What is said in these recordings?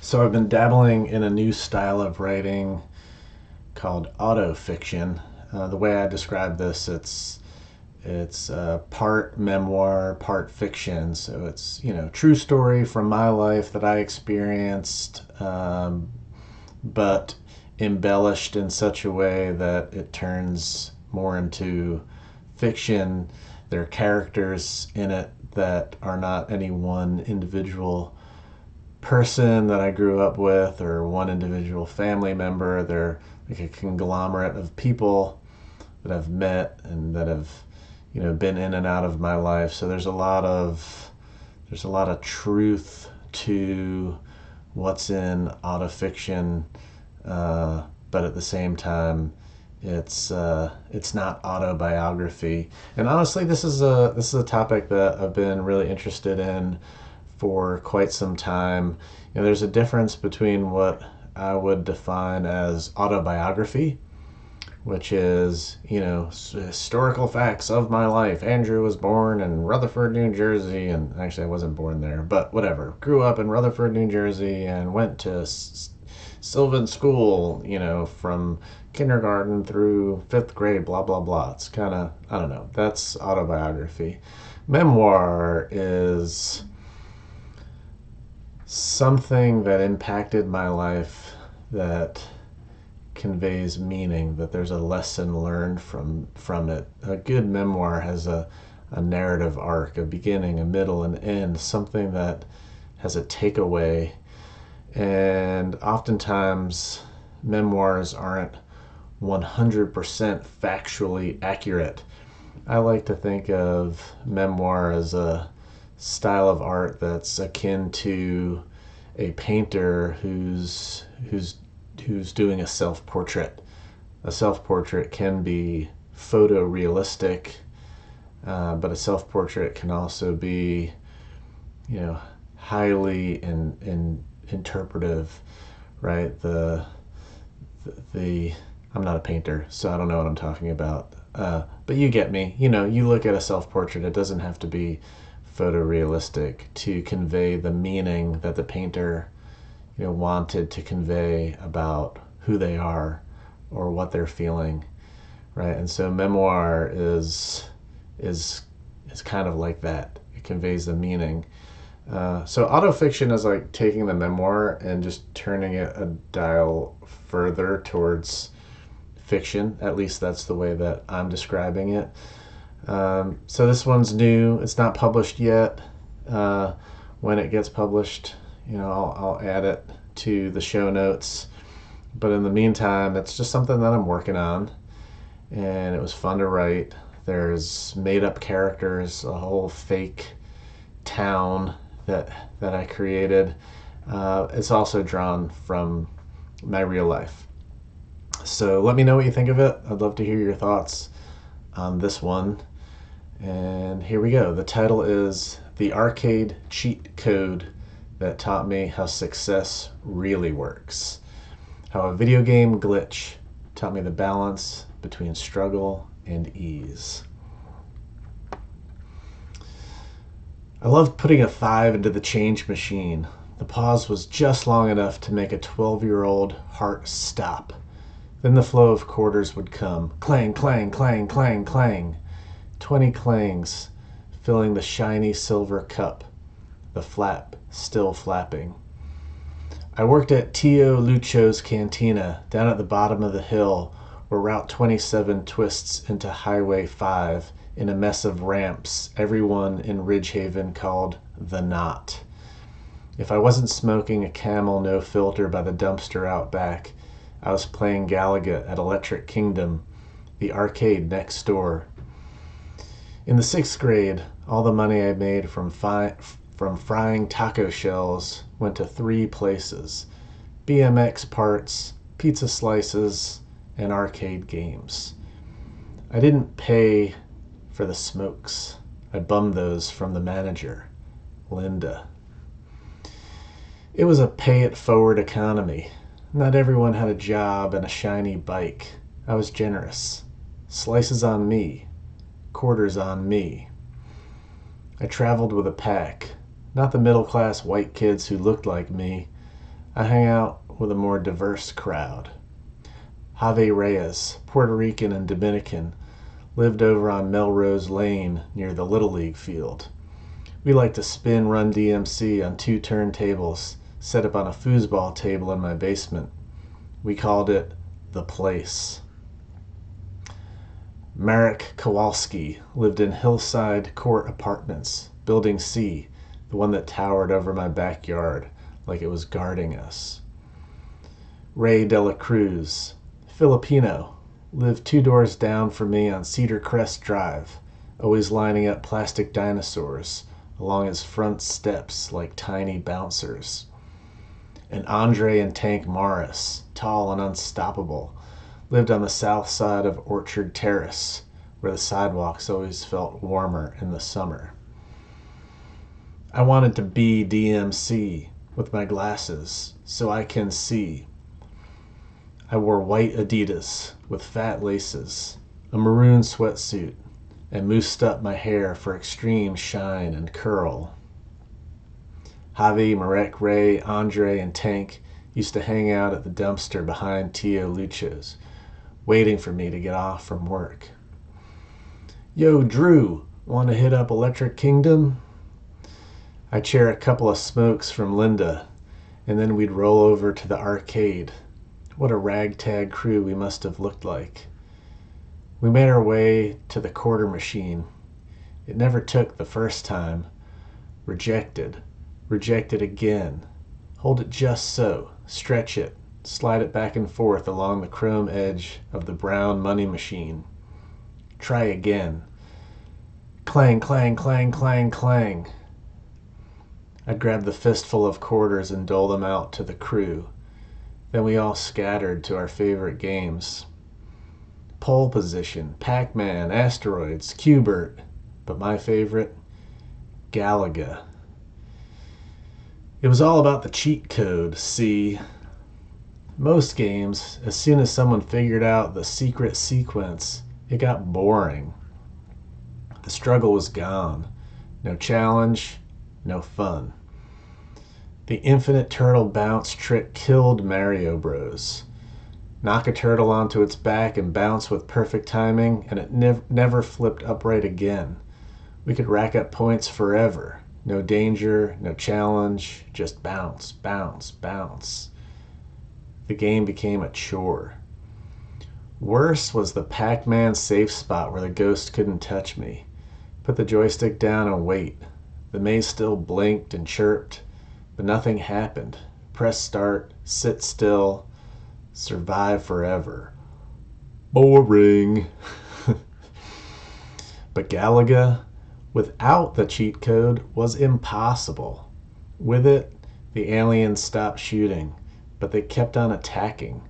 So I've been dabbling in a new style of writing called autofiction. The way I describe this, it's part memoir, part fiction. So it's true story from my life that I experienced, but embellished in such a way that it turns more into fiction. There are characters in it that are not any one individual person that I grew up with or one individual family member. They're like a conglomerate of people that I've met and that have been in and out of my life. So there's a lot of truth to what's in autofiction, but at the same time, it's not autobiography. And honestly, this is a topic that I've been really interested in for quite some time. There's a difference between what I would define as autobiography, which is, historical facts of my life. Andrew was born in Rutherford, New Jersey, and actually I wasn't born there, but whatever. Grew up in Rutherford, New Jersey, and went to Sylvan School, from kindergarten through fifth grade, blah, blah, blah. It's kind of, I don't know, that's autobiography. Memoir is something that impacted my life that conveys meaning, that there's a lesson learned from it. A good memoir has a narrative arc, a beginning, a middle, and end, something that has a takeaway. And oftentimes memoirs aren't 100% factually accurate. I like to think of memoir as a style of art that's akin to a painter who's doing a self-portrait. A self-portrait can be photorealistic, but a self-portrait can also be, highly interpretive, right? The I'm not a painter, so I don't know what I'm talking about. But you get me. You look at a self-portrait, it doesn't have to be photorealistic to convey the meaning that the painter wanted to convey about who they are or what they're feeling, right? And so memoir is kind of like that. It conveys the meaning. So autofiction is like taking the memoir and just turning it a dial further towards fiction. At least that's the way that I'm describing it. So this one's new. It's not published yet. When it gets published, I'll add it to the show notes. But in the meantime, it's just something that I'm working on, and it was fun to write. There's made-up characters, a whole fake town that I created. It's also drawn from my real life. So let me know what you think of it. I'd love to hear your thoughts on this one. And here we go. The title is The Arcade Cheat Code That Taught Me How Success Really Works. How a video game glitch taught me the balance between struggle and ease. I loved putting a 5 into the change machine. The pause was just long enough to make a 12-year-old heart stop. Then the flow of quarters would come. Clang, clang, clang, clang, clang. 20 clangs, filling the shiny silver cup, the flap still flapping. I worked at Tio Lucho's cantina down at the bottom of the hill where Route 27 twists into Highway 5 in a mess of ramps everyone in Ridgehaven called the Knot. If I wasn't smoking a Camel no filter by the dumpster out back, I was playing Galaga at Electric Kingdom, the arcade next door. In the 6th grade, all the money I made from frying taco shells went to 3 places: BMX parts, pizza slices, and arcade games. I didn't pay for the smokes. I bummed those from the manager, Linda. It was a pay-it-forward economy. Not everyone had a job and a shiny bike. I was generous. Slices on me. Quarters on me. I traveled with a pack. Not the middle-class white kids who looked like me. I hung out with a more diverse crowd. Javi Reyes, Puerto Rican and Dominican, lived over on Melrose Lane near the Little League field. We liked to spin Run DMC on 2 turntables set up on a foosball table in my basement. We called it The Place. Marek Kowalski lived in Hillside Court Apartments, Building C, the one that towered over my backyard like it was guarding us. Ray De La Cruz, Filipino, lived 2 doors down from me on Cedar Crest Drive, always lining up plastic dinosaurs along his front steps like tiny bouncers. And Andre and Tank Morris, tall and unstoppable, lived on the south side of Orchard Terrace, where the sidewalks always felt warmer in the summer. I wanted to be DMC with my glasses so I can see. I wore white Adidas with fat laces, a maroon sweatsuit, and moussed up my hair for extreme shine and curl. Javi, Marek, Ray, Andre, and Tank used to hang out at the dumpster behind Tio Lucho's, waiting for me to get off from work. Yo, Drew, want to hit up Electric Kingdom? I'd share a couple of smokes from Linda, and then we'd roll over to the arcade. What a ragtag crew we must have looked like. We made our way to the quarter machine. It never took the first time. Rejected. Rejected again. Hold it just so. Stretch it. Slide it back and forth along the chrome edge of the brown money machine. Try again. Clang, clang, clang, clang, clang. I'd grab the fistful of quarters and dole them out to the crew. Then we all scattered to our favorite games. Pole Position, Pac-Man, Asteroids, Q*bert, but my favorite, Galaga. It was all about the cheat code, see. Most games, as soon as someone figured out the secret sequence, it got boring. The struggle was gone. No challenge, no fun. The infinite turtle bounce trick killed Mario Bros. Knock a turtle onto its back and bounce with perfect timing, and it never flipped upright again. We could rack up points forever. No danger, no challenge, just bounce, bounce, bounce. The game became a chore. Worse was the Pac-Man safe spot where the ghost couldn't touch me. Put the joystick down and wait. The maze still blinked and chirped, but nothing happened. Press start, sit still, survive forever. Boring. But Galaga, without the cheat code, was impossible. With it, the aliens stopped shooting, but they kept on attacking.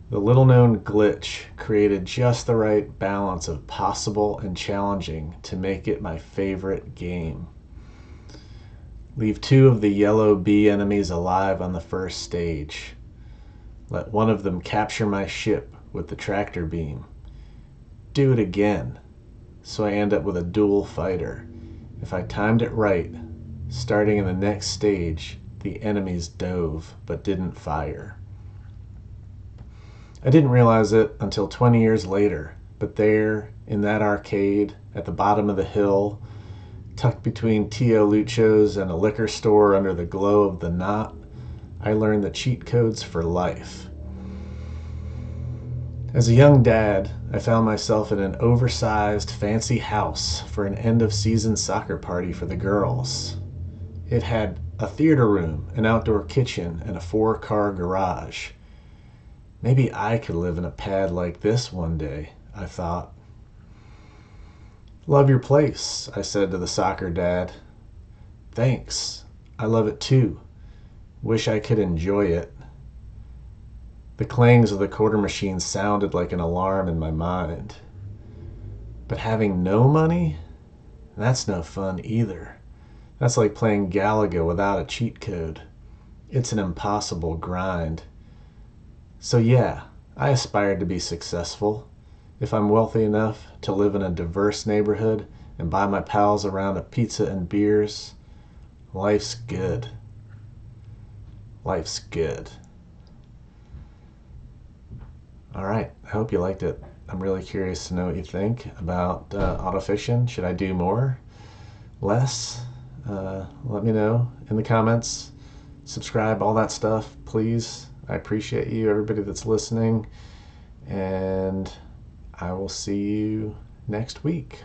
The little-known glitch created just the right balance of possible and challenging to make it my favorite game. Leave 2 of the yellow bee enemies alive on the first stage. Let one of them capture my ship with the tractor beam. Do it again, so I end up with a dual fighter. If I timed it right, starting in the next stage, the enemies dove but didn't fire. I didn't realize it until 20 years later, but there, in that arcade, at the bottom of the hill, tucked between Tio Lucho's and a liquor store under the glow of the knot, I learned the cheat codes for life. As a young dad, I found myself in an oversized, fancy house for an end-of-season soccer party for the girls. It had a theater room, an outdoor kitchen, and a 4-car garage. Maybe I could live in a pad like this one day, I thought. Love your place, I said to the soccer dad. Thanks. I love it too. Wish I could enjoy it. The clangs of the quarter machine sounded like an alarm in my mind. But having no money? That's no fun either. That's like playing Galaga without a cheat code. It's an impossible grind. So yeah, I aspired to be successful. If I'm wealthy enough to live in a diverse neighborhood and buy my pals a round of pizza and beers, life's good. life's good. All right, I hope you liked it. I'm really curious to know what you think about autofiction. Should I do more? Less? Let me know in the comments. Subscribe, all that stuff, please. I appreciate you, everybody that's listening, and I will see you next week.